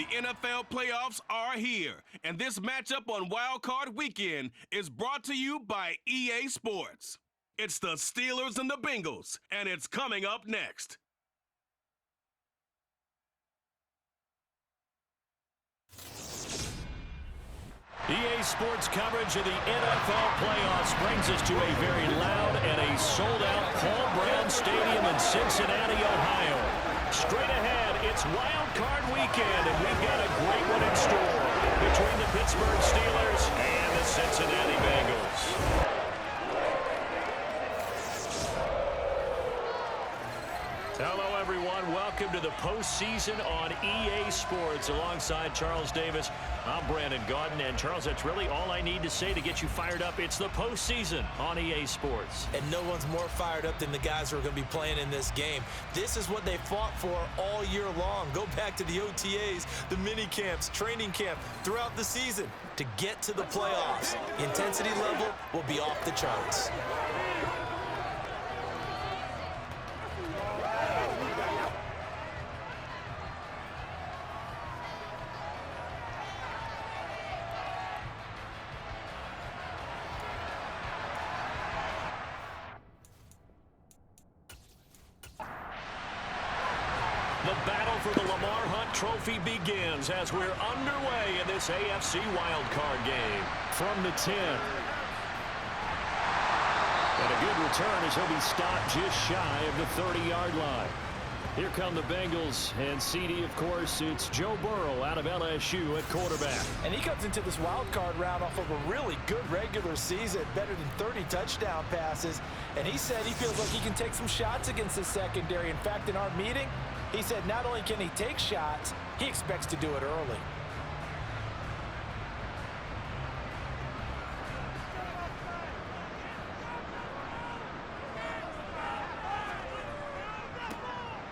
The NFL playoffs are here, and this matchup on Wild Card Weekend is brought to you by EA Sports. It's the Steelers and the Bengals, and it's coming up next. EA Sports coverage of the NFL playoffs brings us to a very loud and a sold-out Paul Brown Stadium in Cincinnati, Ohio. Straight ahead, it's Wild Card Weekend, and we've got a great one in store between the Pittsburgh Steelers and the Cincinnati Bengals. Hello, everyone. Welcome to the postseason on EA Sports. Alongside Charles Davis, I'm Brandon Gaudin. And, Charles, that's really all I need to say to get you fired up. It's the postseason on EA Sports. And no one's more fired up than the guys who are going to be playing in this game. This is what they fought for all year long. Go back to the OTAs, the mini camps, training camp, throughout the season to get to the playoffs. The intensity level will be off the charts. The battle for the Lamar Hunt Trophy begins as we're underway in this AFC wildcard game. From the 10. And a good return as he'll be stopped just shy of the 30-yard line. Here come the Bengals, and CD, of course, it's Joe Burrow out of LSU at quarterback. And he comes into this wild card round off of a really good regular season, better than 30 touchdown passes. And he said he feels like he can take some shots against the secondary. In fact, in our meeting, he said not only can he take shots, he expects to do it early.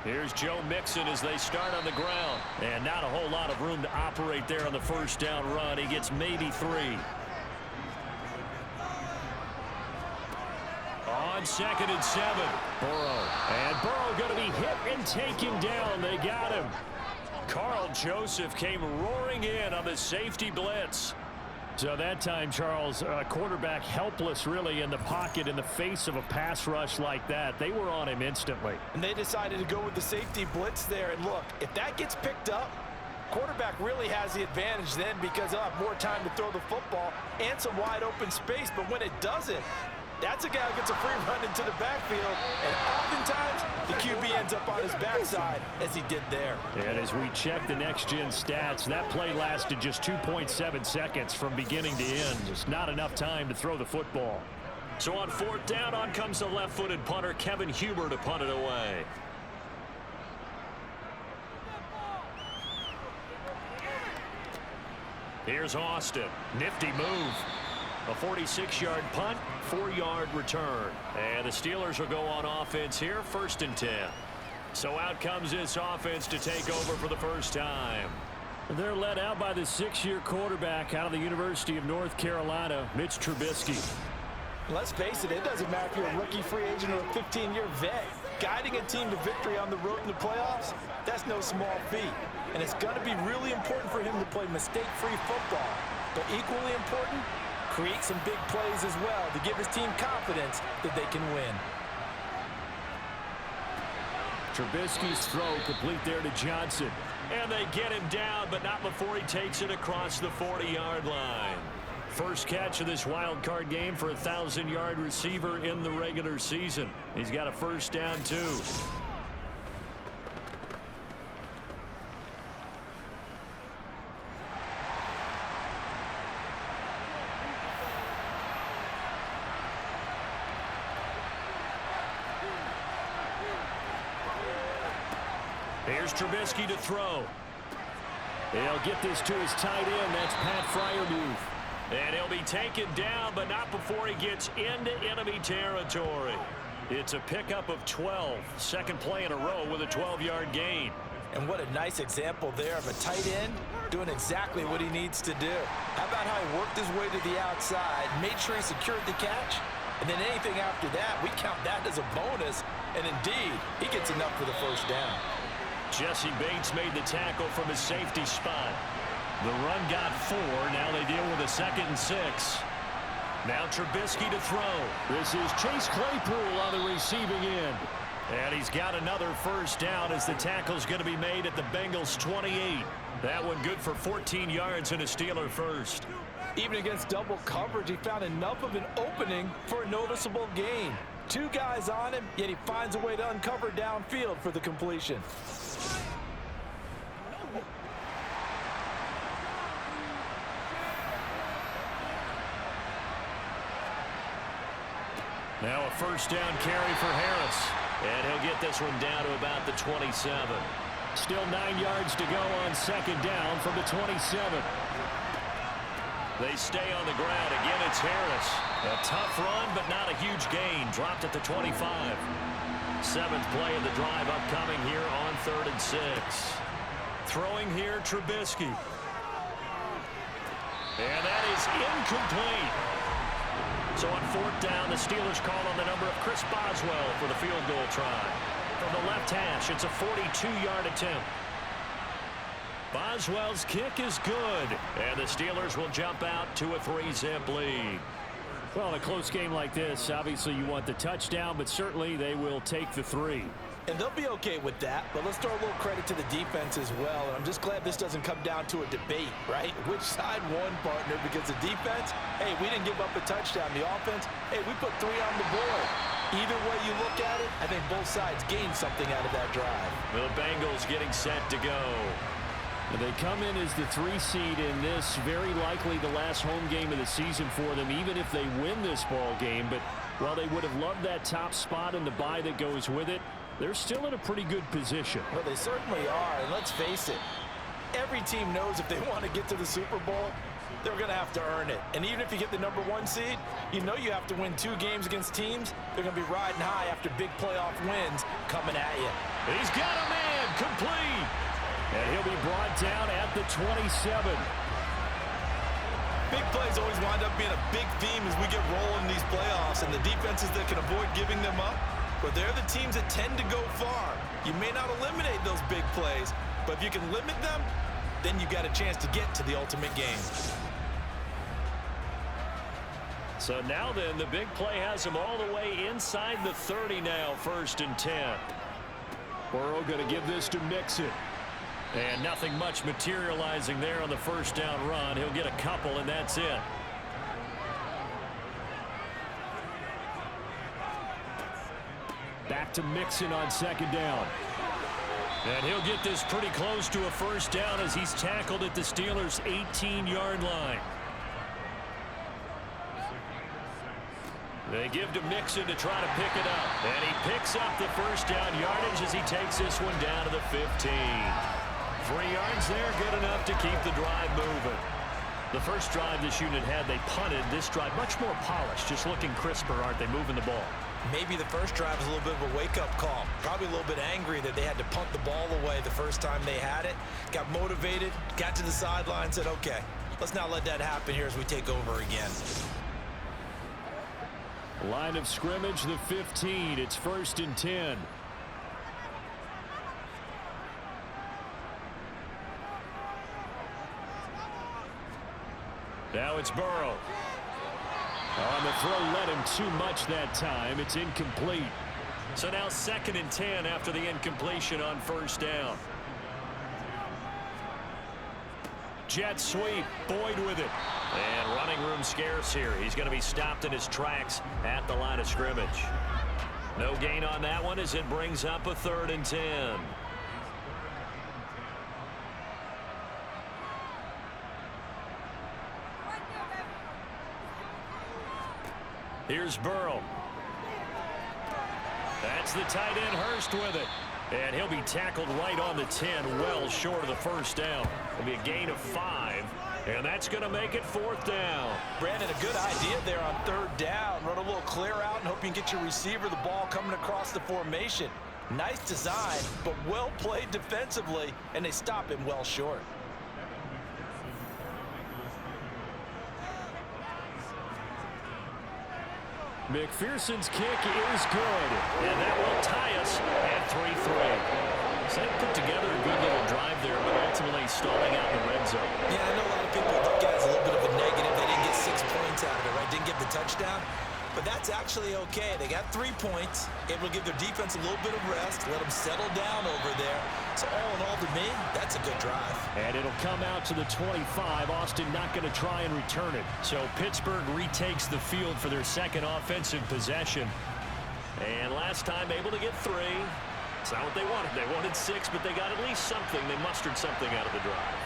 Here's Joe Mixon as they start on the ground. And not a whole lot of room to operate there on the first down run. He gets maybe 3. On 2nd and 7. Burrow. And Burrow going to be hit and taken down. They got him. Carl Joseph came roaring in on the safety blitz. So that time, Charles, quarterback helpless really in the pocket in the face of a pass rush like that. They were on him instantly. And they decided to go with the safety blitz there. And look, if that gets picked up, quarterback really has the advantage then because he'll have more time to throw the football and some wide open space. But when it doesn't, that's a guy who gets a free run into the backfield, and oftentimes the QB ends up on his backside, as he did there. And as we check the next-gen stats, that play lasted just 2.7 seconds from beginning to end. Just not enough time to throw the football. So on 4th down, on comes the left-footed punter, Kevin Huber, to punt it away. Here's Austin. Nifty move. A 46-yard punt, 4-yard return. And the Steelers will go on offense here, 1st and 10. So out comes this offense to take over for the first time. They're led out by the 6-year quarterback out of the University of North Carolina, Mitch Trubisky. Let's face it, it doesn't matter if you're a rookie free agent or a 15-year vet. Guiding a team to victory on the road in the playoffs, that's no small feat. And it's going to be really important for him to play mistake-free football. But equally important, create some big plays as well to give his team confidence that they can win. Trubisky's throw complete there to Johnson. And they get him down, but not before he takes it across the 40-yard line. First catch of this wild card game for a 1,000-yard receiver in the regular season. He's got a first down, too. Here's Trubisky to throw. He'll get this to his tight end. That's Pat Freiermuth. And he'll be taken down, but not before he gets into enemy territory. It's a pickup of 12. Second play in a row with a 12-yard gain. And what a nice example there of a tight end doing exactly what he needs to do. How about how he worked his way to the outside, made sure he secured the catch, and then anything after that, we count that as a bonus. And indeed, he gets enough for the first down. Jesse Bates made the tackle from his safety spot. The run got 4. Now they deal with a 2nd and 6. Now Trubisky to throw. This is Chase Claypool on the receiving end. And he's got another first down as the tackle's going to be made at the Bengals 28. That one good for 14 yards and a Steeler first. Even against double coverage, he found enough of an opening for a noticeable gain. 2 guys on him, yet he finds a way to uncover downfield for the completion. Now a first down carry for Harris. And he'll get this one down to about the 27. Still 9 yards to go on 2nd down from the 27. They stay on the ground. Again, it's Harris. A tough run, but not a huge gain. Dropped at the 25. 7th play of the drive upcoming here on 3rd and 6. Throwing here, Trubisky. And that is incomplete. So on 4th down, the Steelers call on the number of Chris Boswell for the field goal try. From the left hash, it's a 42-yard attempt. Boswell's kick is good, and the Steelers will jump out to a 3-zip lead. Well, in a close game like this, obviously you want the touchdown, but certainly they will take the 3. And they'll be okay with that, but let's throw a little credit to the defense as well. And I'm just glad this doesn't come down to a debate, right? Which side won, partner? Because the defense, hey, we didn't give up a touchdown. The offense, hey, we put 3 on the board. Either way you look at it, I think both sides gained something out of that drive. The Bengals getting set to go. And they come in as the 3 seed in this, very likely the last home game of the season for them, even if they win this ball game. But while they would have loved that top spot and the bye that goes with it, they're still in a pretty good position. Well, they certainly are, and let's face it, every team knows if they want to get to the Super Bowl, they're going to have to earn it. And even if you get the number 1 seed, you know you have to win 2 games against teams. They're going to be riding high after big playoff wins coming at you. He's got a man, complete. And he'll be brought down at the 27. Big plays always wind up being a big theme as we get rolling in these playoffs, and the defenses that can avoid giving them up, but they're the teams that tend to go far. You may not eliminate those big plays, but if you can limit them, then you got a chance to get to the ultimate game. So now then, the big play has him all the way inside the 30 now, 1st and 10. Burrow going to give this to Mixon. And nothing much materializing there on the first down run. He'll get a couple, and that's it. Back to Mixon on 2nd down. And he'll get this pretty close to a first down as he's tackled at the Steelers' 18-yard line. They give to Mixon to try to pick it up. And he picks up the first down yardage as he takes this one down to the 15. 3 yards there, good enough to keep the drive moving. The first drive this unit had, they punted. This drive, much more polished, just looking crisper, aren't they, moving the ball? Maybe the first drive was a little bit of a wake-up call. Probably a little bit angry that they had to punt the ball away the first time they had it. Got motivated, got to the sideline, said, okay, let's not let that happen here as we take over again. Line of scrimmage, the 15. It's 1st and 10. Now it's Burrow. On the throw, led him too much that time. It's incomplete. So now 2nd and 10 after the incompletion on first down. Jet sweep, Boyd with it. And running room scarce here. He's going to be stopped in his tracks at the line of scrimmage. No gain on that one as it brings up a 3rd and 10. Here's Burrow. That's the tight end, Hurst, with it. And he'll be tackled right on the 10, well short of the first down. It'll be a gain of 5, and that's going to make it 4th down. Brandon, a good idea there on 3rd down. Run a little clear out and hope you can get your receiver the ball coming across the formation. Nice design, but well played defensively, and they stop him well short. McPherson's kick is good. And that will tie us at 3-3. So they put together ultimately stalling out in the red zone. Yeah, I know a lot of people look at it as a little bit of a negative. They didn't get 6 points out of it, right? Didn't get the touchdown. But that's actually okay. They got 3 points, able to give their defense a little bit of rest, let them settle down over there. So all in all, to me, that's a good drive. And it'll come out to the 25. Austin not going to try and return it. So Pittsburgh retakes the field for their second offensive possession. And last time able to get 3. It's not what they wanted. They wanted 6, but they got at least something. They mustered something out of the drive.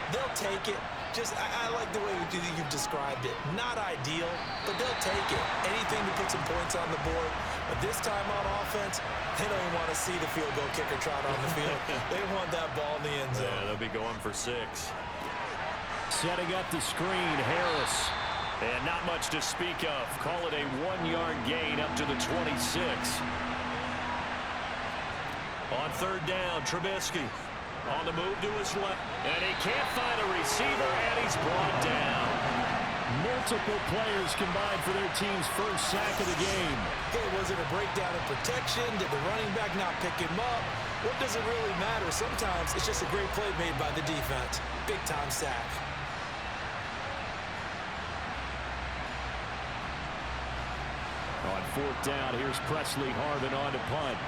They'll take it. I like the way you've described it. Not ideal, but they'll take it. Anything to put some points on the board. But this time on offense, they don't even want to see the field goal kicker trot on the field. They want that ball in the end zone. Yeah, they'll be going for 6. Setting up the screen, Harris. And not much to speak of. Call it a 1-yard gain up to the 26. On third down, Trubisky. On the move to his left. And he can't find a receiver, and he's brought down. Multiple players combined for their team's first sack of the game. Hey, was it a breakdown in protection? Did the running back not pick him up? What does it really matter? Sometimes it's just a great play made by the defense. Big-time sack. On fourth down, here's Presley Harvin on to punt.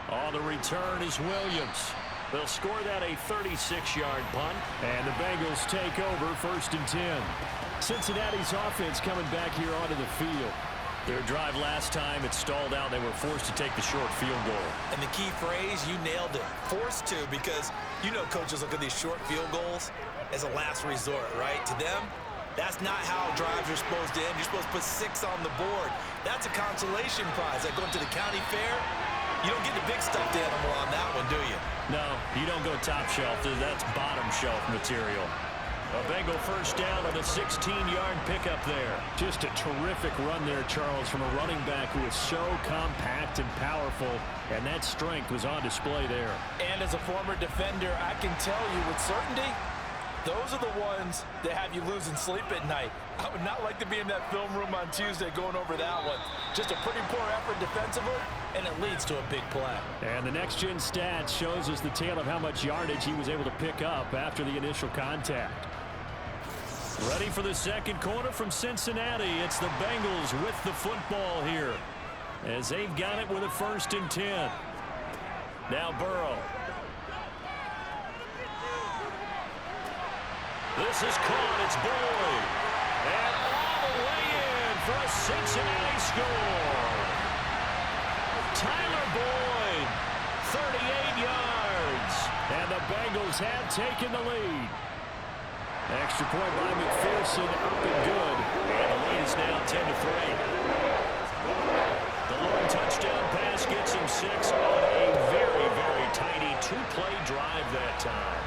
On the return is Williams. They'll score that a 36-yard punt. And the Bengals take over, 1st and 10. Cincinnati's offense coming back here onto the field. Their drive last time, it stalled out. They were forced to take the short field goal. And the key phrase, you nailed it. Forced to, because you know coaches look at these short field goals as a last resort, right? To them, that's not how drives are supposed to end. You're supposed to put 6 on the board. That's a consolation prize. Like going to the county fair, you don't get the big stuffed animal on that one, do you? No, you don't go top shelf. That's bottom shelf material. A Bengal first down on a 16-yard pickup there. Just a terrific run there, Charles, from a running back who is so compact and powerful, and that strength was on display there. And as a former defender, I can tell you with certainty, those are the ones that have you losing sleep at night. I would not like to be in that film room on Tuesday going over that one. Just a pretty poor effort defensively, and it leads to a big play. And the next-gen stats shows us the tale of how much yardage he was able to pick up after the initial contact. Ready for the second quarter from Cincinnati. It's the Bengals with the football here, as they've got it with a 1st and 10. Now Burrow. This is caught. It's Boyd. And all the way in for a Cincinnati score. Tyler Boyd, 38 yards. And the Bengals have taken the lead. Extra point by McPherson, up and good. And the lead is now 10-3. The long touchdown pass gets him 6 on a very, very tiny 2-play drive that time.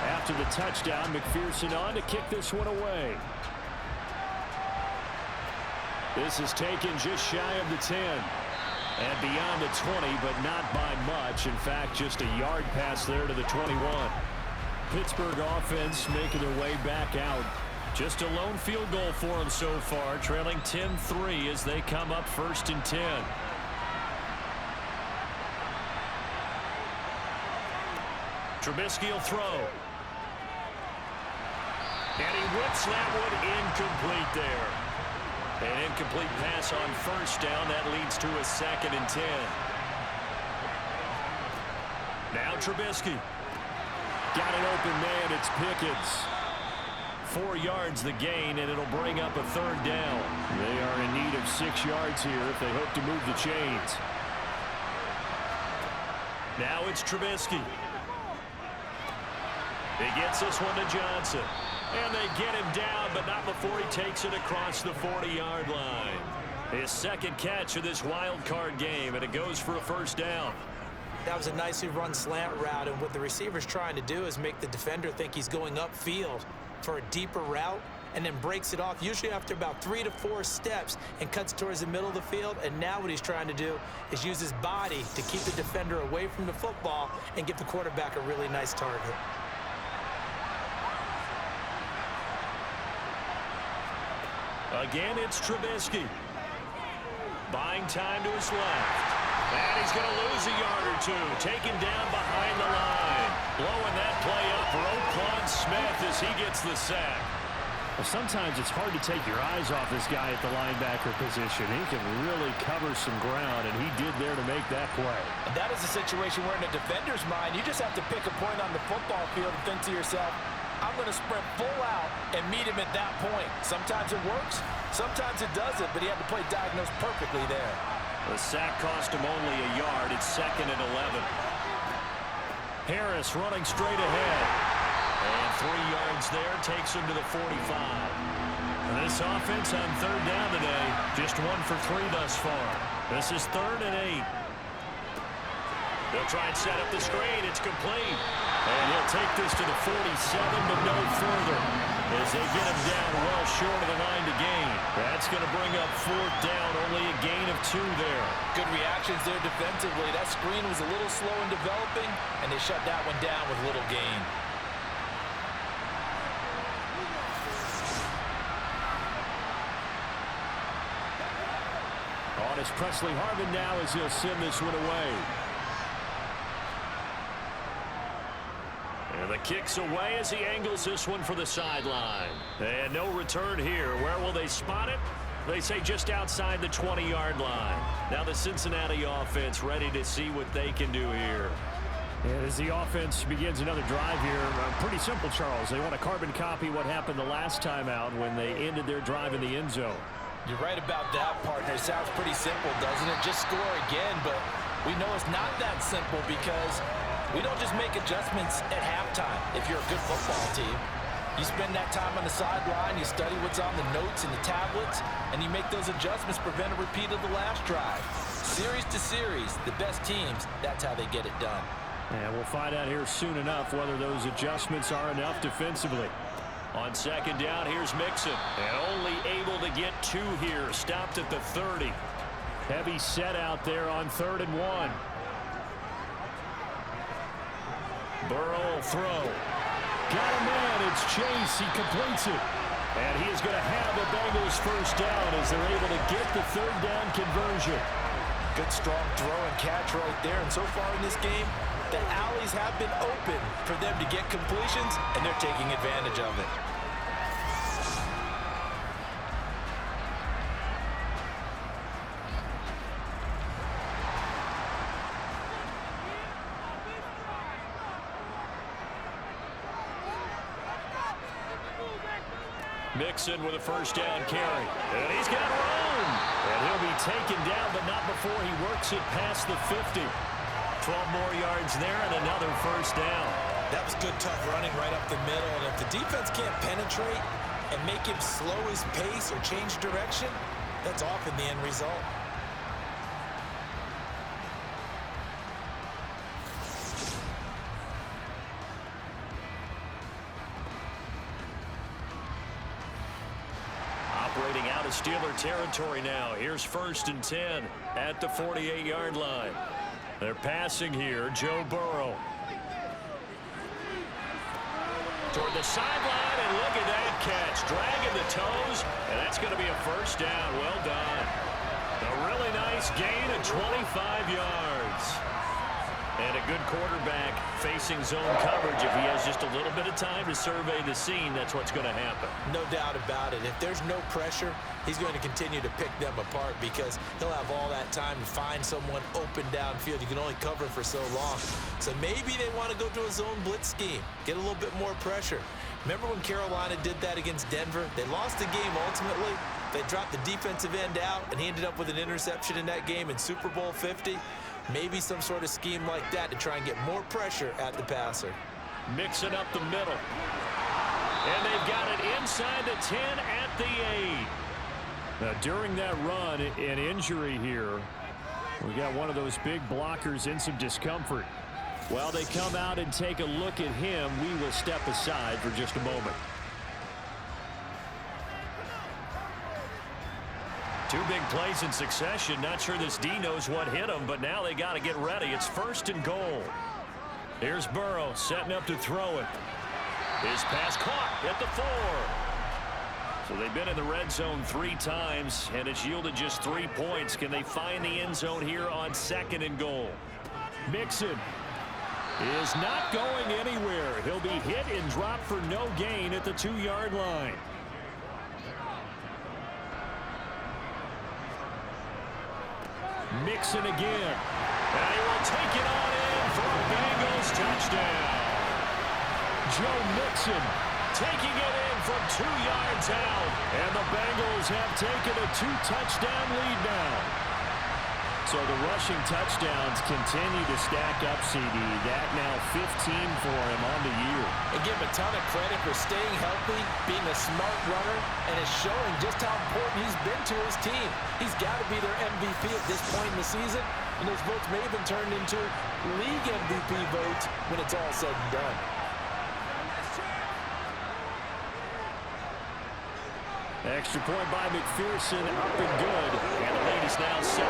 After the touchdown, McPherson on to kick this one away. This is taken just shy of the 10. And beyond the 20, but not by much. In fact, just a yard pass there to the 21. Pittsburgh offense making their way back out. Just a lone field goal for them so far, trailing 10-3 as they come up 1st and 10. Trubisky will throw. And he whips that one incomplete there. An incomplete pass on first down. That leads to a 2nd and 10. Now Trubisky. Got an open man. It's Pickens. 4 yards the gain, and it'll bring up a 3rd down. They are in need of 6 yards here if they hope to move the chains. Now it's Trubisky. He gets this one to Johnson. And they get him down, but not before he takes it across the 40-yard line. His 2nd catch of this wild card game, and it goes for a 1st down. That was a nicely run slant route, and what the receiver's trying to do is make the defender think he's going upfield for a deeper route, and then breaks it off, usually after about 3 to 4 steps, and cuts towards the middle of the field. And now what he's trying to do is use his body to keep the defender away from the football and give the quarterback a really nice target. Again, it's Trubisky. Buying time to his left. And he's going to lose a yard or two. Taken down behind the line. Blowing that play up, Roquan Smith as he gets the sack. Well, sometimes it's hard to take your eyes off this guy at the linebacker position. He can really cover some ground, and he did there to make that play. And that is a situation where in a defender's mind, you just have to pick a point on the football field and think to yourself, I'm going to sprint full out and meet him at that point. Sometimes it works, sometimes it doesn't, but he had the play diagnosed perfectly there. The sack cost him only a yard. It's 2nd and 11. Harris running straight ahead. And 3 yards there takes him to the 45. And this offense on 3rd down today, just 1 for 3 thus far. This is 3rd and 8. They'll try and set up the screen. It's complete. And he'll take this to the 47, but no further, as they get him down well short of the line to gain. That's going to bring up 4th down, only a gain of 2 there. Good reactions there defensively. That screen was a little slow in developing, and they shut that one down with little gain. On is Presley Harvin now as he'll send this one away. And the kick's away as he angles this one for the sideline. And no return here. Where will they spot it? They say just outside the 20-yard line. Now the Cincinnati offense ready to see what they can do here. And as the offense begins another drive here, pretty simple, Charles. They want to carbon copy what happened the last time out when they ended their drive in the end zone. You're right about that, partner. It sounds pretty simple, doesn't it? Just score again, but we know it's not that simple because we don't just make adjustments at halftime if you're a good football team. You spend that time on the sideline, you study what's on the notes and the tablets, and you make those adjustments, prevent a repeat of the last drive. Series to series, the best teams, that's how they get it done. And we'll find out here soon enough whether those adjustments are enough defensively. On 2nd down, here's Mixon. And only able to get 2 here. Stopped at the 30. Heavy set out there on 3rd and 1. Burrow will throw. Got a man. It's Chase. He completes it. And he is going to have the Bengals first down as they're able to get the 3rd down conversion. Good strong throw and catch right there. And so far in this game, the alleys have been open for them to get completions, and they're taking advantage of it. Mixon with a first down carry. And he's got room. And he'll be taken down, but not before he works it past the 50. 12 more yards there and another first down. That was good, tough running right up the middle. And if the defense can't penetrate and make him slow his pace or change direction, that's often the end result. Operating out of Steeler territory now. Here's 1st and 10 at the 48-yard line. They're passing here. Joe Burrow. Toward the sideline, and look at that catch. Dragging the toes, and that's going to be a first down. Well done. A really nice gain of 25 yards. And a good quarterback facing zone coverage. If he has just a little bit of time to survey the scene, that's what's going to happen. No doubt about it. If there's no pressure, he's going to continue to pick them apart because he'll have all that time to find someone open downfield. You can only cover for so long. So maybe they want to go to a zone blitz scheme, get a little bit more pressure. Remember when Carolina did that against Denver? They lost the game ultimately. They dropped the defensive end out, and he ended up with an interception in that game in Super Bowl 50. Maybe some sort of scheme like that to try and get more pressure at the passer. Mixing up the middle. And they've got it inside the 10 at the 8. Now, during that run, an injury here. We got one of those big blockers in some discomfort. While they come out and take a look at him, we will step aside for just a moment. Two big plays in succession. Not sure this D knows what hit him, but now they got to get ready. It's 1st and goal. Here's Burrow setting up to throw it. His pass caught at the 4. So they've been in the red zone 3 times, and it's yielded just 3 points. Can they find the end zone here on 2nd and goal? Mixon is not going anywhere. He'll be hit and dropped for no gain at the 2-yard line. Mixon again. And he will take it on in for a Bengals touchdown. Joe Mixon taking it in from 2 yards out. And the Bengals have taken a 2-touchdown lead now. So the rushing touchdowns continue to stack up, CD. That now 15 for him on the year. And give him a ton of credit for staying healthy, being a smart runner, and is showing just how important he's been to his team. He's got to be their MVP at this point in the season, and those votes may have been turned into league MVP votes when it's all said and done. Extra point by McPherson, up and good. And the lead is now 17-3.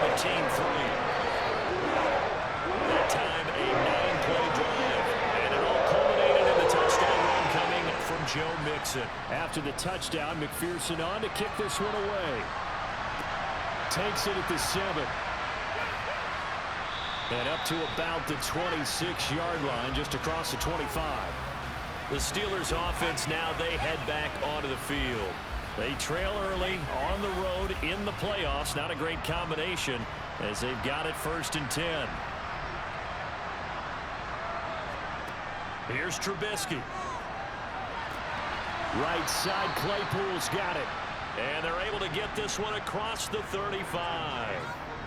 That time, a 9-play drive. And it all culminated in the touchdown run coming from Joe Mixon. After the touchdown, McPherson on to kick this one away. Takes it at the 7. And up to about the 26-yard line, just across the 25. The Steelers offense now, they head back onto the field. They trail early on the road in the playoffs. Not a great combination as they've got it 1st and 10. Here's Trubisky. Right side, Claypool's got it. And they're able to get this one across the 35.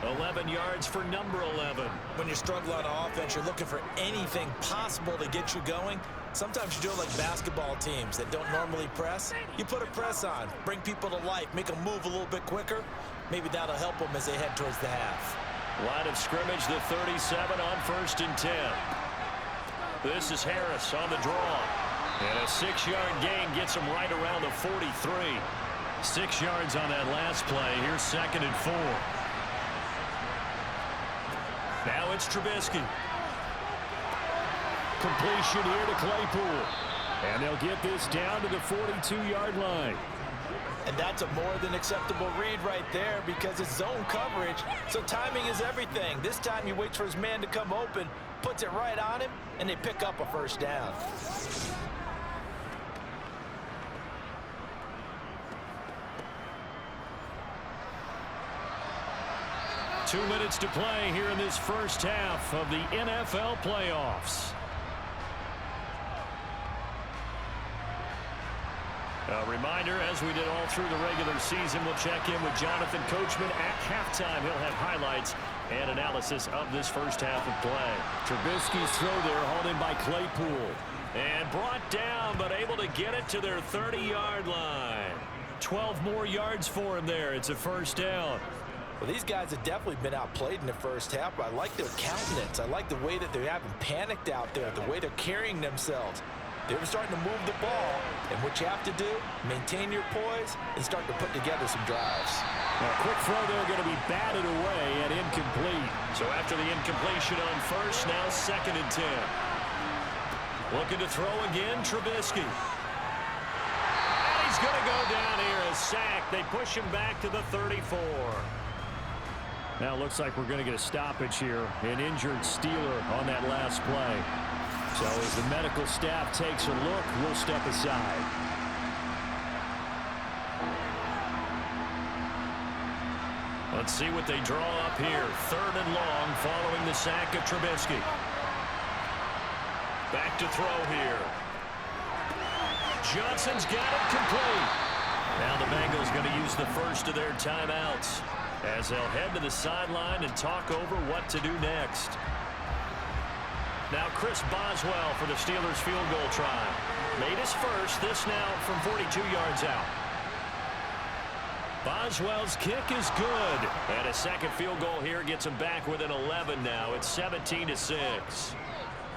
11 yards for number 11. When you're struggling on offense, you're looking for anything possible to get you going. Sometimes you do it like basketball teams that don't normally press. You put a press on, bring people to life, make them move a little bit quicker. Maybe that'll help them as they head towards the half. Line of scrimmage, the 37 on 1st and 10. This is Harris on the draw. And a 6-yard gain gets him right around the 43. 6 yards on that last play. Here's 2nd and 4. Now it's Trubisky. Completion here to Claypool. And they'll get this down to the 42-yard line. And that's a more than acceptable read right there because it's zone coverage, so timing is everything. This time he waits for his man to come open, puts it right on him, and they pick up a 1st down. Two minutes to play here in this first half of the NFL playoffs. A reminder, as we did all through the regular season, we'll check in with Jonathan Coachman at halftime. He'll have highlights and analysis of this first half of play. Trubisky's throw there, hauled in by Claypool. And brought down, but able to get it to their 30-yard line. 12 more yards for him there. It's a 1st down. Well, these guys have definitely been outplayed in the first half, but I like their countenance. I like the way that they haven't panicked out there, the way they're carrying themselves. They're starting to move the ball, and what you have to do, maintain your poise and start to put together some drives. Now, quick throw there going to be batted away and incomplete. So after the incompletion on 1st, now 2nd and 10. Looking to throw again, Trubisky. And he's going to go down here, a sack. They push him back to the 34. Now it looks like we're going to get a stoppage here. An injured Steeler on that last play. So as the medical staff takes a look, we'll step aside. Let's see what they draw up here. 3rd and long following the sack of Trubisky. Back to throw here. Johnson's got it complete. Now the Bengals going to use the first of their timeouts as they'll head to the sideline and talk over what to do next. Now Chris Boswell for the Steelers field goal try. Made his first, this now from 42 yards out. Boswell's kick is good. And a second field goal here gets him back within 11 now. It's 17-6.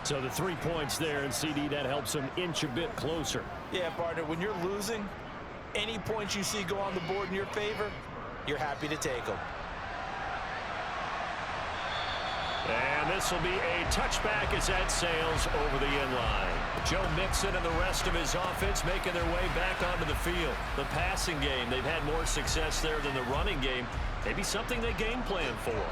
So the 3 points there, and CD, that helps him inch a bit closer. Yeah, partner, when you're losing, any points you see go on the board in your favor, you're happy to take them. And this will be a touchback as that sails over the inline. Joe Mixon and the rest of his offense making their way back onto the field. The passing game, they've had more success there than the running game. Maybe something they game plan for.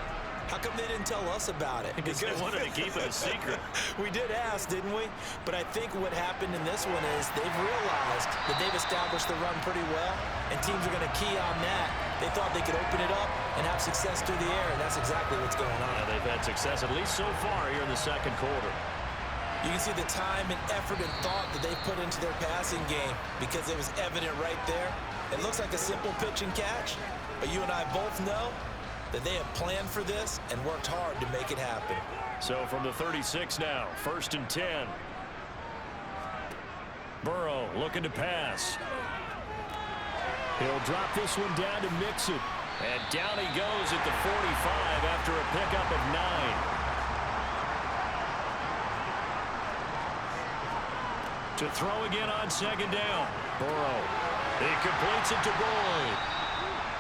How come they didn't tell us about it? Because they wanted to keep it a secret. We did ask, didn't we? But I think what happened in this one is they've realized that they've established the run pretty well, and teams are going to key on that. They thought they could open it up and have success through the air, and that's exactly what's going on. Yeah, they've had success, at least so far, here in the second quarter. You can see the time and effort and thought that they've put into their passing game because it was evident right there. It looks like a simple pitch and catch, but you and I both know that they have planned for this and worked hard to make it happen. So from the 36 now, 1st and 10. Burrow looking to pass. He'll drop this one down to Mixon. And down he goes at the 45 after a pickup of 9. To throw again on 2nd down. Burrow. He completes it to Boyd.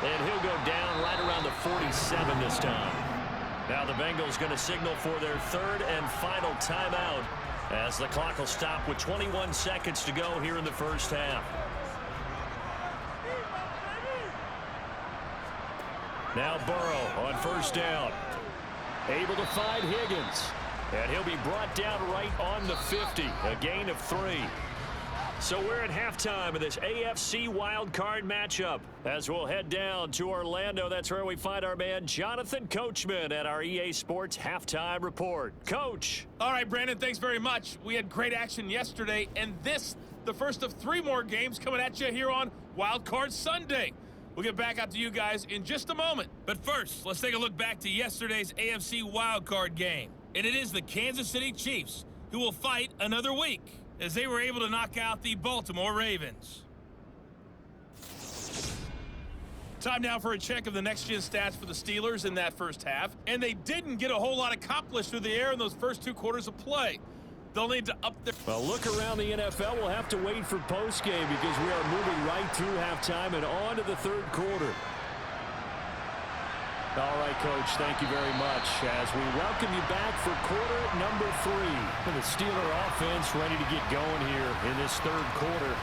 And he'll go down right around the 47 this time. Now the Bengals going to signal for their 3rd and final timeout as the clock will stop with 21 seconds to go here in the first half. Now Burrow on 1st down. Able to find Higgins. And he'll be brought down right on the 50. A gain of 3. So we're at halftime of this AFC wildcard matchup. As we'll head down to Orlando, that's where we find our man Jonathan Coachman at our EA Sports Halftime Report. Coach. All right, Brandon, thanks very much. We had great action yesterday, and this, the first of 3 more games coming at you here on Wildcard Sunday. We'll get back out to you guys in just a moment. But first, let's take a look back to yesterday's AFC wildcard game. And it is the Kansas City Chiefs who will fight another week, as they were able to knock out the Baltimore Ravens. Time now for a check of the next-gen stats for the Steelers in that first half. And they didn't get a whole lot accomplished through the air in those first 2 quarters of play. They'll need to up their... Well, look around the NFL. We'll have to wait for postgame because we are moving right through halftime and on to the 3rd quarter. All right, Coach, thank you very much as we welcome you back for quarter number 3. And the Steeler offense ready to get going here in this 3rd quarter.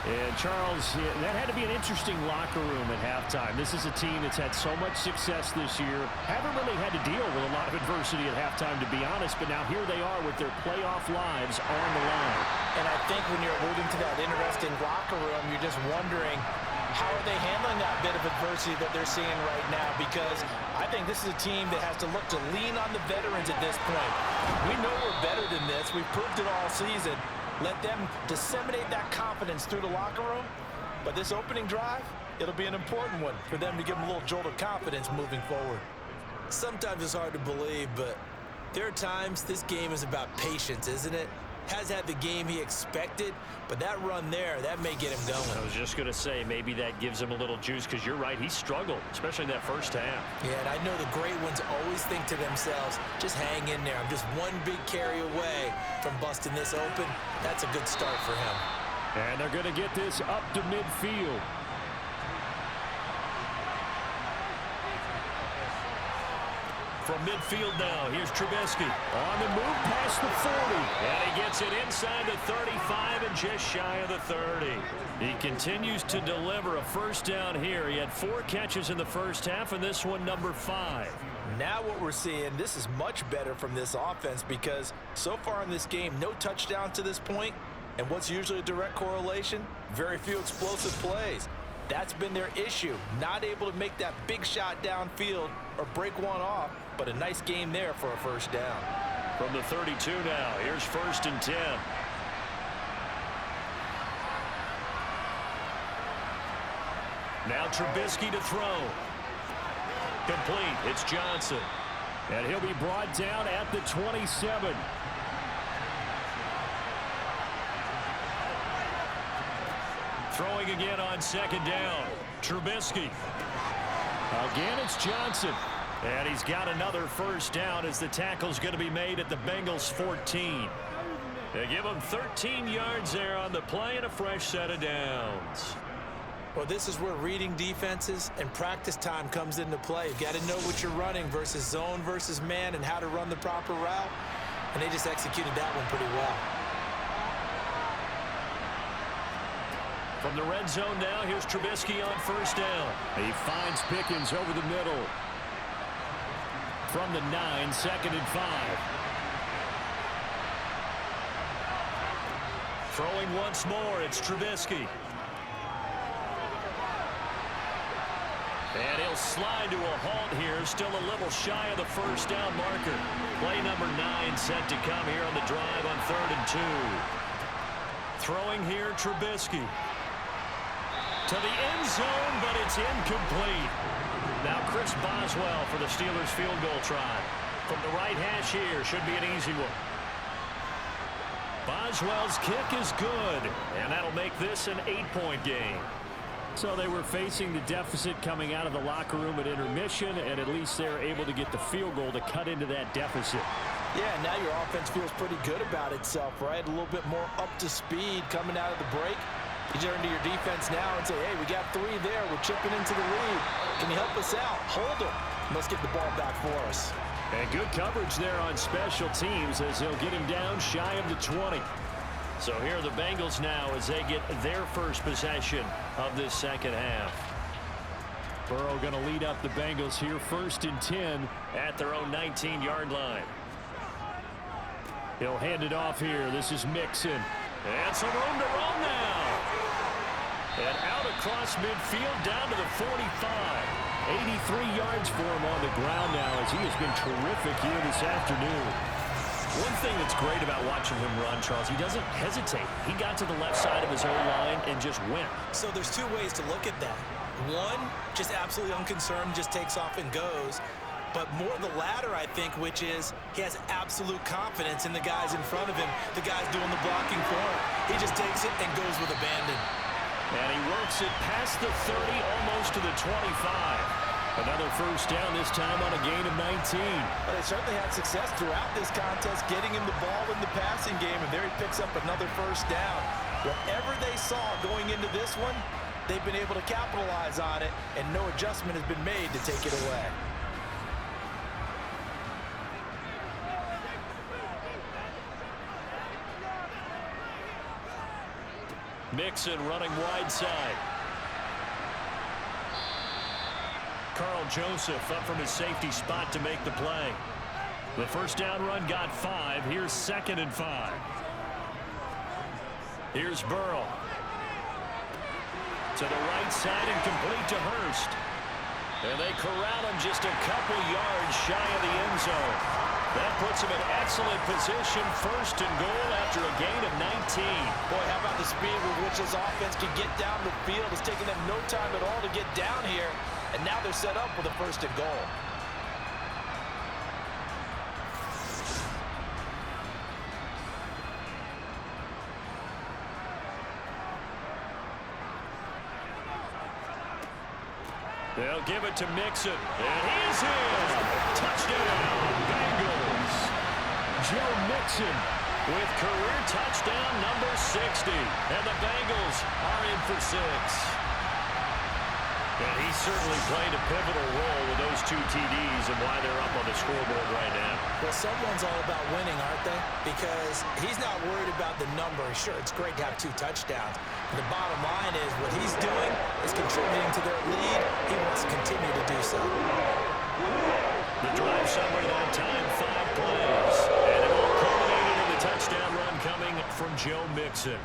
And, Charles, that had to be an interesting locker room at halftime. This is a team that's had so much success this year. Haven't really had to deal with a lot of adversity at halftime, to be honest. But now here they are with their playoff lives on the line. And I think when you're alluding to that interesting locker room, you're just wondering, how are they handling that bit of adversity that they're seeing right now? Because I think this is a team that has to look to lean on the veterans at this point. We know we're better than this. We've proved it all season. Let them disseminate that confidence through the locker room. But this opening drive, it'll be an important one for them to give them a little jolt of confidence moving forward. Sometimes it's hard to believe, but there are times this game is about patience, isn't it? Has had the game he expected, but that run there, that may get him going. I was just going to say, maybe that gives him a little juice, because you're right, he struggled, especially in that first half. Yeah, and I know the great ones always think to themselves, just hang in there. I'm just one big carry away from busting this open. That's a good start for him. And they're going to get this up to midfield. From midfield now, here's Trubisky. On the move past the 40. And he gets it inside the 35 and just shy of the 30. He continues to deliver a first down here. He had 4 catches in the first half, and this one number 5. Now what we're seeing, this is much better from this offense because so far in this game, no touchdowns to this point. And what's usually a direct correlation? Very few explosive plays. That's been their issue. Not able to make that big shot downfield or break one off, but a nice game there for a first down. From the 32 now, here's 1st and 10. Now Trubisky to throw. Complete. It's Johnson. And he'll be brought down at the 27. Throwing again on 2nd down. Trubisky. Again, it's Johnson. And he's got another first down as the tackle's going to be made at the Bengals 14. They give him 13 yards there on the play and a fresh set of downs. Well, this is where reading defenses and practice time comes into play. You've got to know what you're running versus zone versus man and how to run the proper route. And they just executed that one pretty well. From the red zone now, here's Trubisky on first down. He finds Pickens over the middle. From the 9, 2nd and 5. Throwing once more, it's Trubisky. And he'll slide to a halt here, still a little shy of the first down marker. Play number 9 set to come here on the drive on 3rd and 2. Throwing here, Trubisky. To the end zone, but it's incomplete. Now Chris Boswell for the Steelers field goal try. From the right hash here, should be an easy one. Boswell's kick is good, and that'll make this an 8-point game. So they were facing the deficit coming out of the locker room at intermission, and at least they're able to get the field goal to cut into that deficit. Yeah, now your offense feels pretty good about itself, right? A little bit more up to speed coming out of the break. You turn to your defense now and say, hey, we got 3 there. We're chipping into the lead. Can you help us out? Hold them. Let's get the ball back for us. And good coverage there on special teams as they'll get him down shy of the 20. So here are the Bengals now as they get their first possession of this second half. Burrow going to lead up the Bengals here, 1st and 10 at their own 19-yard line. He'll hand it off here. This is Mixon. And some room to run now. And out across midfield down to the 45. 83 yards for him on the ground now as he has been terrific here this afternoon. One thing that's great about watching him run, Charles, he doesn't hesitate. He got to the left side of his own line and just went. So there's 2 ways to look at that. One, just absolutely unconcerned, just takes off and goes. But more the latter, I think, which is he has absolute confidence in the guys in front of him, the guys doing the blocking for him. He just takes it and goes with abandon. And he works it past the 30, almost to the 25. Another first down, this time on a gain of 19. Well, they certainly had success throughout this contest, getting him the ball in the passing game, and there he picks up another first down. Whatever they saw going into this one, they've been able to capitalize on it, and no adjustment has been made to take it away. Mixon running wide side. Carl Joseph up from his safety spot to make the play. The first down run got 5. Here's 2nd and 5. Here's Burrow. To the right side and complete to Hurst. And they corral him just a couple yards shy of the end zone. That puts him in excellent position, 1st and goal after a gain of 19. Boy, how about the speed with which this offense can get down the field? It's taken them no time at all to get down here, and now they're set up with a 1st and goal. They'll give it to Mixon, and he's in. Touchdown, Bengals. Joe Mixon with career touchdown number 60. And the Bengals are in for 6. And he certainly played a pivotal role with those 2 TDs and why they're up on the scoreboard right now. Well, someone's all about winning, aren't they? Because he's not worried about the number. Sure, it's great to have 2 touchdowns. But the bottom line is what he's doing is contributing to their lead. He wants to continue to do so. The drive summary that time, 5 plays. And it all culminated in the touchdown run coming from Joe Mixon.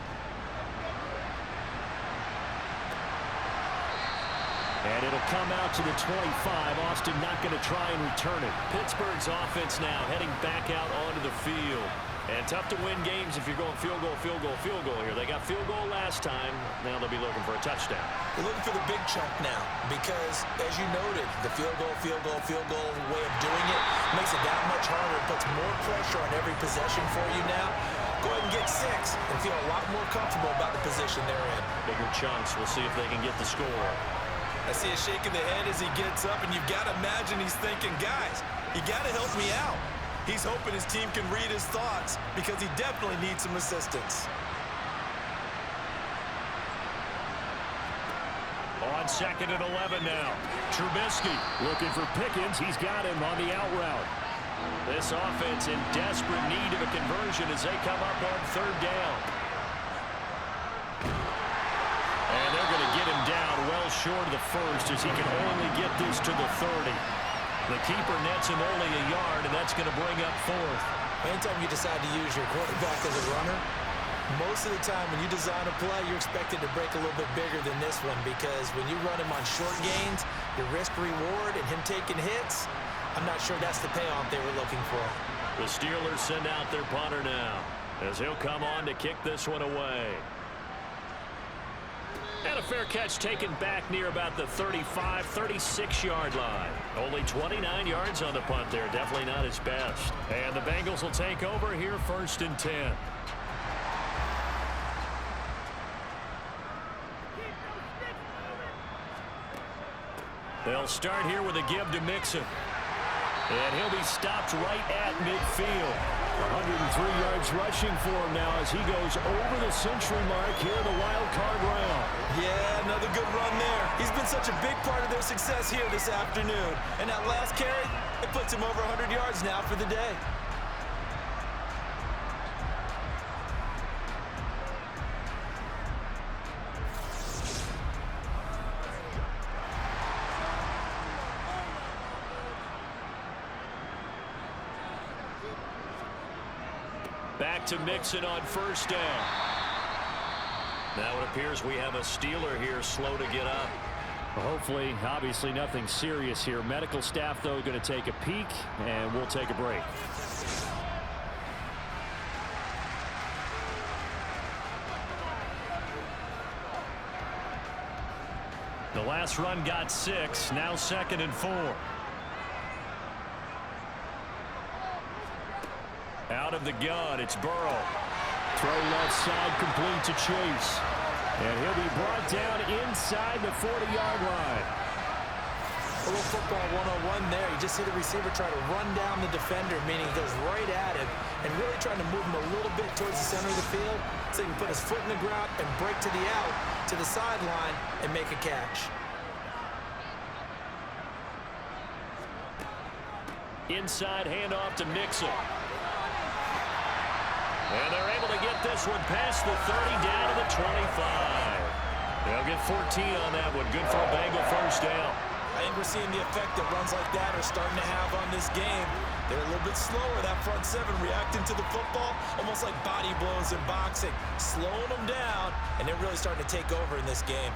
And it'll come out to the 25. Austin not going to try and return it. Pittsburgh's offense now heading back out onto the field. And tough to win games if you're going field goal, field goal, field goal here. They got field goal last time. Now they'll be looking for a touchdown. They're looking for the big chunk now because, as you noted, the field goal way of doing it makes it that much harder. It puts more pressure on every possession for you now. Go ahead and get 6 and feel a lot more comfortable about the position they're in. Bigger chunks. We'll see if they can get the score. I see a shake of the head as he gets up, and you've got to imagine he's thinking, guys, you got to help me out. He's hoping his team can read his thoughts because he definitely needs some assistance. On 2nd and 11 now. Trubisky looking for Pickens. He's got him on the out route. This offense in desperate need of a conversion as they come up on 3rd down. And they're going to get him down well short of the first as he can only get this to the 30. The keeper nets him only a yard, and that's going to bring up 4th. Anytime you decide to use your quarterback as a runner, most of the time when you design a play, you're expected to break a little bit bigger than this one because when you run him on short gains, your risk-reward and him taking hits, I'm not sure that's the payoff they were looking for. The Steelers send out their punter now as he'll come on to kick this one away. And a fair catch taken back near about the 35, 36-yard line. Only 29 yards on the punt there. Definitely not his best. And the Bengals will take over here 1st and 10. They'll start here with a give to Mixon. And he'll be stopped right at midfield. 103 yards rushing for him now as he goes over the century mark here in the wild card round. Yeah, another good run there. He's been such a big part of their success here this afternoon. And that last carry, it puts him over 100 yards now for the day. Back to Mixon on 1st down. Now it appears we have a Steeler here slow to get up. Hopefully, obviously nothing serious here. Medical staff, though, going to take a peek, and we'll take a break. The last run got 6. Now 2nd and 4. Out of the gun, it's Burrow. Throw left side complete to Chase. And he'll be brought down inside the 40-yard line. A little football 101 there. You just see the receiver try to run down the defender, meaning he goes right at him and really trying to move him a little bit towards the center of the field so he can put his foot in the ground and break to the out, to the sideline, and make a catch. Inside handoff to Mixon. And they're able to get this one past the 30 down to the 25. They'll get 14 on that one. Good for a Bengal 1st down. I think we're seeing the effect that runs like that are starting to have on this game. They're a little bit slower, that front 7, reacting to the football, almost like body blows in boxing, slowing them down, and they're really starting to take over in this game.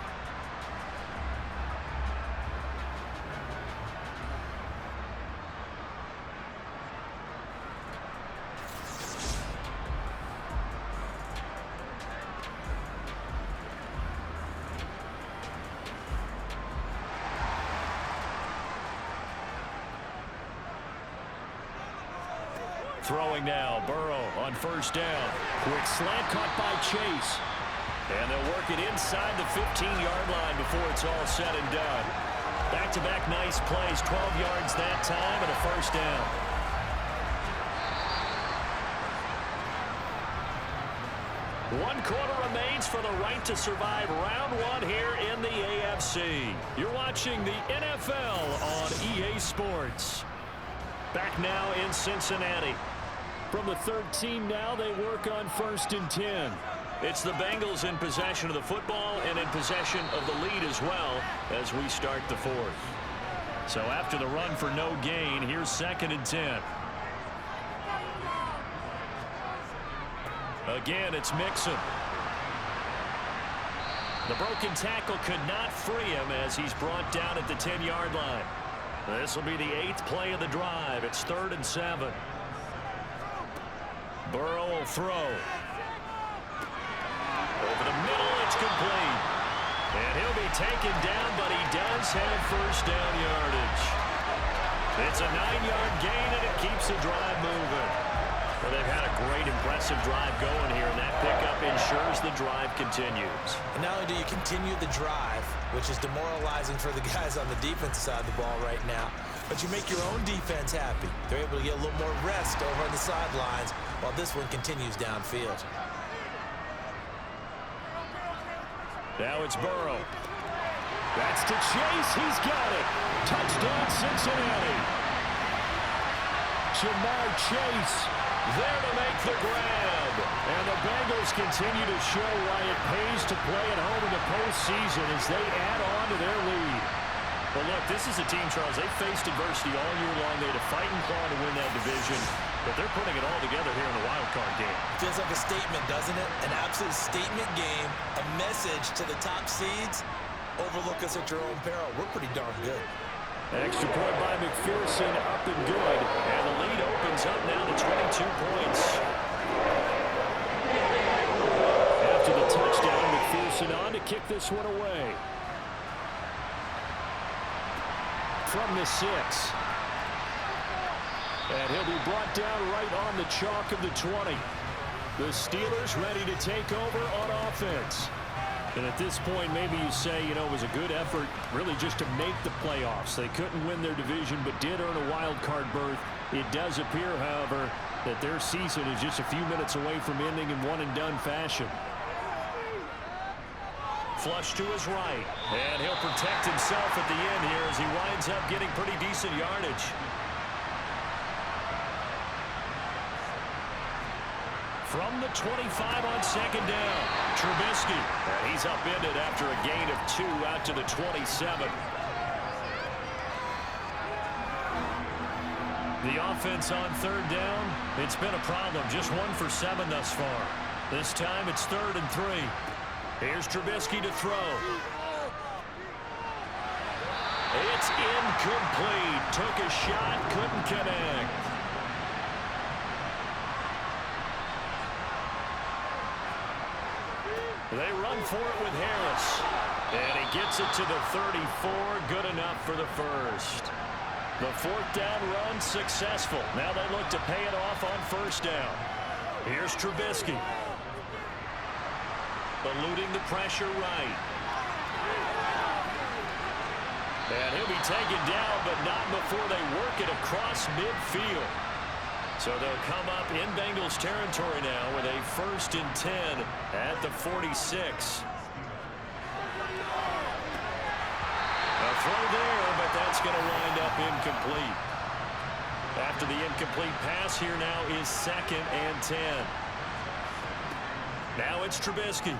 Throwing now, Burrow on 1st down. Quick slant caught by Chase. And they'll work it inside the 15-yard line before it's all said and done. Back-to-back nice plays, 12 yards that time and a 1st down. One quarter remains for the right to survive round 1 here in the AFC. You're watching the NFL on EA Sports. Back now in Cincinnati. From the 13 now, they work on 1st and 10. It's the Bengals in possession of the football and in possession of the lead as well as we start the 4th. So after the run for no gain, here's 2nd and 10. Again, it's Mixon. The broken tackle could not free him as he's brought down at the 10-yard line. This will be the 8th play of the drive. It's 3rd and 7. Burrow will throw. Over the middle, it's complete. And he'll be taken down, but he does have 1st down yardage. It's a 9-yard gain, and it keeps the drive moving. Well, they've had a great, impressive drive going here, and that pickup ensures the drive continues. And not only do you continue the drive, which is demoralizing for the guys on the defensive side of the ball right now, but you make your own defense happy. They're able to get a little more rest over on the sidelines while this one continues downfield. Now it's Burrow. That's to Chase. He's got it. Touchdown, Cincinnati. Jamar Chase there to make the grab. And the Bengals continue to show why it pays to play at home in the postseason as they add on to their lead. Well, look, this is a team, Charles, they faced adversity all year long. They had to fight and claw to win that division, but they're putting it all together here in the wild card game. Feels like a statement, doesn't it? An absolute statement game, a message to the top seeds. Overlook us at your own peril. We're pretty darn good. Extra point by McPherson, up and good. And the lead opens up now to 22 points. After the touchdown, McPherson on to kick this one away. From the 6. And he'll be brought down right on the chalk of the 20. The Steelers ready to take over on offense. And at this point, maybe you say, you know, it was a good effort really just to make the playoffs. They couldn't win their division but did earn a wild card berth. It does appear, however, that their season is just a few minutes away from ending in one-and-done fashion. Flush to his right. And he'll protect himself at the end here as he winds up getting pretty decent yardage. From the 25 on second down, Trubisky. And he's upended after a gain of 2 out to the 27. The offense on third down, it's been a problem. Just 1 for 7 thus far. This time it's 3rd and 3. Here's Trubisky to throw. It's incomplete. Took a shot, couldn't connect. They run for it with Harris. And he gets it to the 34. Good enough for the first. The 4th down run successful. Now they look to pay it off on 1st down. Here's Trubisky. Eluding the pressure right. And he'll be taken down, but not before they work it across midfield. So they'll come up in Bengals territory now with a 1st and 10 at the 46. A throw there, but that's going to wind up incomplete. After the incomplete pass, here now is 2nd and 10. Now it's Trubisky.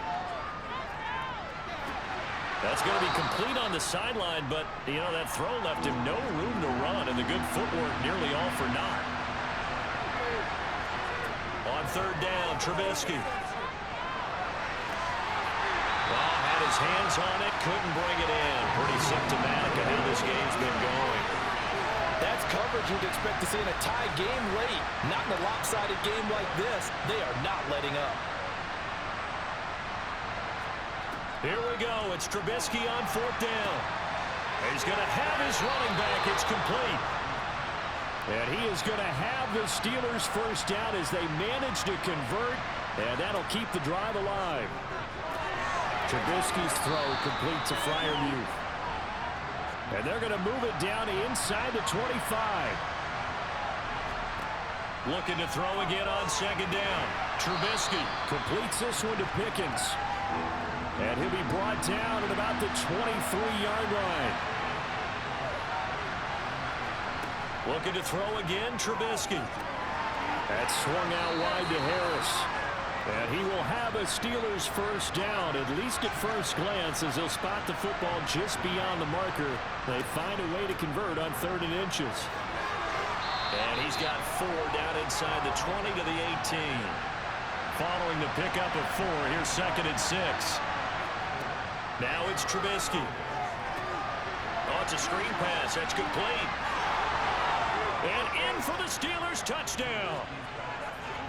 That's going to be complete on the sideline, but, you know, that throw left him no room to run, and the good footwork nearly all for naught. On 3rd down, Trubisky. Well, had his hands on it, couldn't bring it in. Pretty symptomatic of how this game's been going. That's coverage you'd expect to see in a tie game late. Not in a lopsided game like this. They are not letting up. Here we go. It's Trubisky on 4th down. He's going to have his running back. It's complete. And he is going to have the Steelers' 1st down as they manage to convert. And that'll keep the drive alive. Trubisky's throw complete to Freiermuth. And they're going to move it down inside the 25. Looking to throw again on 2nd down. Trubisky completes this one to Pickens. And he'll be brought down at about the 23-yard line. Looking to throw again, Trubisky. That's swung out wide to Harris. And he will have a Steelers 1st down, at least at first glance, as he'll spot the football just beyond the marker. They find a way to convert on 3rd and inches. And he's got 4 down inside the 20 to the 18. Following the pickup of 4, here's 2nd and 6. Now it's Trubisky. Oh, it's a screen pass. That's complete. And in for the Steelers touchdown.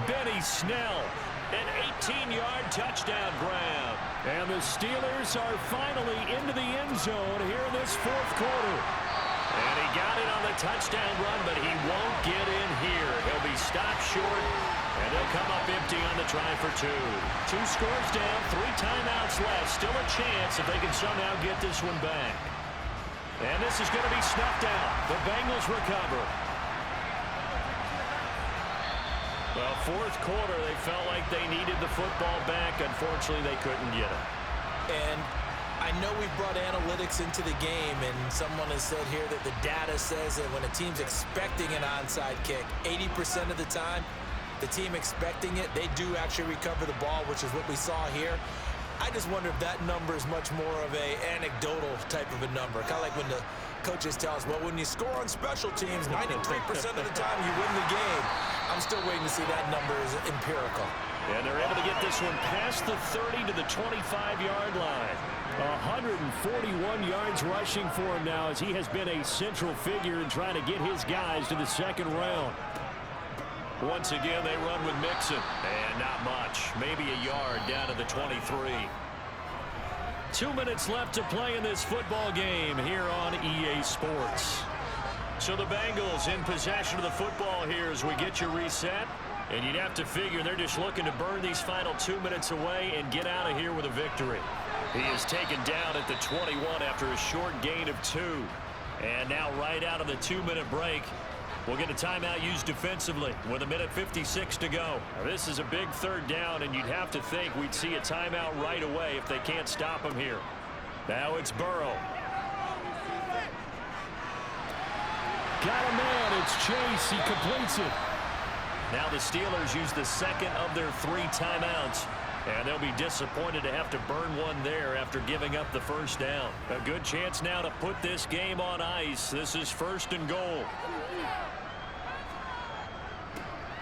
Benny Snell, an 18-yard touchdown grab. And the Steelers are finally into the end zone here in this 4th quarter. And he got it on the touchdown run, but he won't get in here. He'll be stopped short, and they'll come up empty on the try for 2. 2 scores down, 3 timeouts left. Still a chance if they can somehow get this one back. And this is going to be snuffed out. The Bengals recover. Well, 4th quarter, they felt like they needed the football back. Unfortunately, they couldn't get it. And I know we've brought analytics into the game, and someone has said here that the data says that when a team's expecting an onside kick, 80% of the time, the team expecting it, they do actually recover the ball, which is what we saw here. I just wonder if that number is much more of a anecdotal type of a number. Kind of like when the coaches tell us, well, when you score on special teams, 93% of the time you win the game. I'm still waiting to see that number is empirical. And they're able to get this one past the 30 to the 25-yard line. 141 yards rushing for him now as he has been a central figure in trying to get his guys to the second round. Once again, they run with Mixon. And not much. Maybe a yard down to the 23. 2 minutes left to play in this football game here on EA Sports. So the Bengals in possession of the football here as we get you reset. And you'd have to figure they're just looking to burn these final 2 minutes away and get out of here with a victory. He is taken down at the 21 after a short gain of 2. And now right out of the 2-minute break, we'll get a timeout used defensively with 1:56 to go. Now, this is a big third down, and you'd have to think we'd see a timeout right away if they can't stop him here. Now it's Burrow. Got a man. It's Chase. He completes it. Now the Steelers use the second of their 3 timeouts. And they'll be disappointed to have to burn one there after giving up the first down. A good chance now to put this game on ice. This is 1st and goal.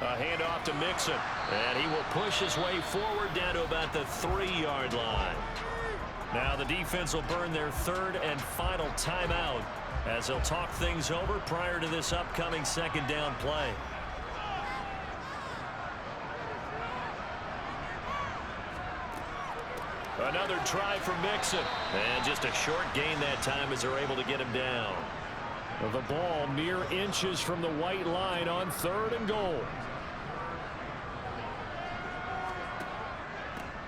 A handoff to Mixon. And he will push his way forward down to about the 3-yard line. Now the defense will burn their 3rd and final timeout as they'll talk things over prior to this upcoming 2nd down play. Another try for Mixon. And just a short gain that time as they're able to get him down. The ball mere inches from the white line on 3rd and goal.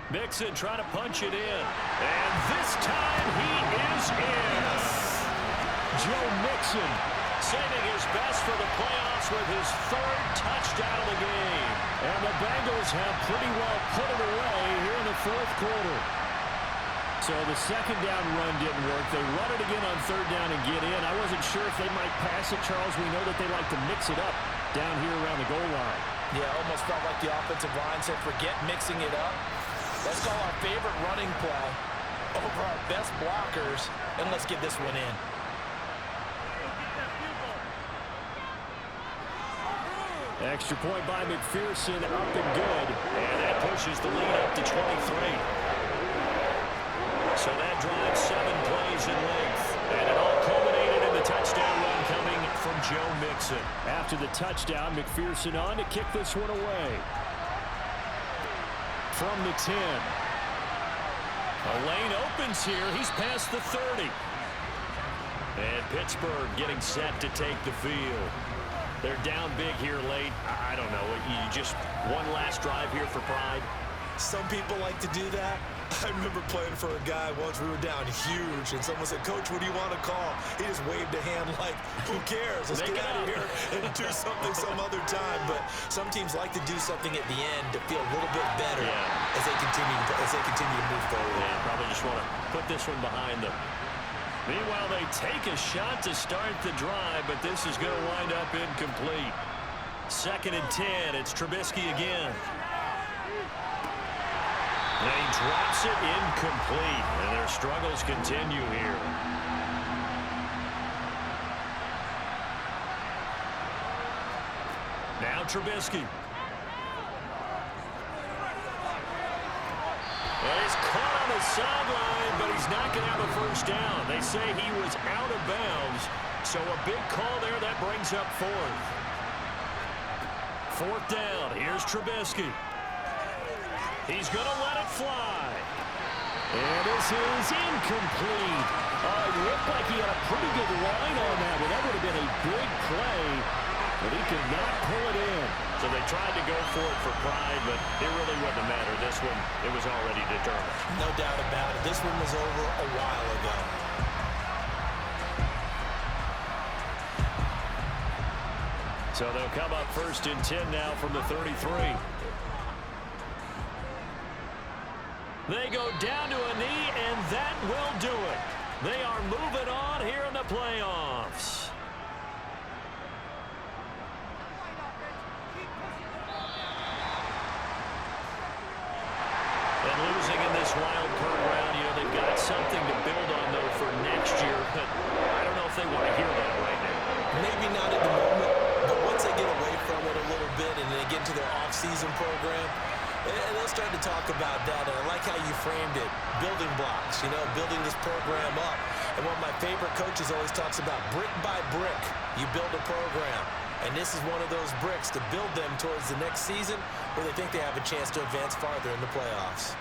Mixon trying to punch it in. And this time he is in. Joe Mixon saving his best for the playoffs with his 3rd touchdown of the game. And the Bengals have pretty well put it away here in the 4th quarter. So the 2nd down run didn't work. They run it again on 3rd down and get in. I wasn't sure if they might pass it, Charles. We know that they like to mix it up down here around the goal line. Yeah, almost felt like the offensive line said, forget mixing it up. Let's call our favorite running play over our best blockers, and let's get this one in. Extra point by McPherson, up and good. And that pushes the lead up to 23. So that drives 7 plays in length. And it all culminated in the touchdown run coming from Joe Mixon. After the touchdown, McPherson on to kick this one away. From the 10. A lane opens here. He's past the 30. And Pittsburgh getting set to take the field. They're down big here late. I don't know. You just one last drive here for pride. Some people like to do that. I remember playing for a guy once. We were down huge, and someone said, Coach, what do you want to call? He just waved a hand like, who cares? Let's get out of here and do something some other time. But some teams like to do something at the end to feel a little bit better as they continue to move forward. Yeah, probably just want to put this one behind them. Meanwhile, they take a shot to start the drive, but this is going to wind up incomplete. 2nd and 10. It's Trubisky again. And he drops it incomplete, and their struggles continue here. Now Trubisky. Well, he's caught on the sideline, but he's not going to have a first down. They say he was out of bounds, so a big call there. That brings up 4th. 4th down. Here's Trubisky. He's going to let it fly. And this is incomplete. It looked like he had a pretty good line on that, but that would have been a big play, but he could not pull it in. So they tried to go for it for pride, but it really wouldn't have mattered. This one, it was already determined. No doubt about it. This one was over a while ago. So they'll come up 1st and 10 now from the 33. They go down to a knee, and that will do it. They are moving on here in the playoffs. And losing in this wild card round, they've got something to build on, though, for next year. But I don't know if they want to hear that right now. Maybe not at the moment, but once they get away from it a little bit and they get into their off-season program, and they'll start to talk about that. And I like how you framed it. Building blocks, building this program up. And one of my favorite coaches always talks about brick by brick, you build a program. And this is one of those bricks to build them towards the next season where they think they have a chance to advance farther in the playoffs.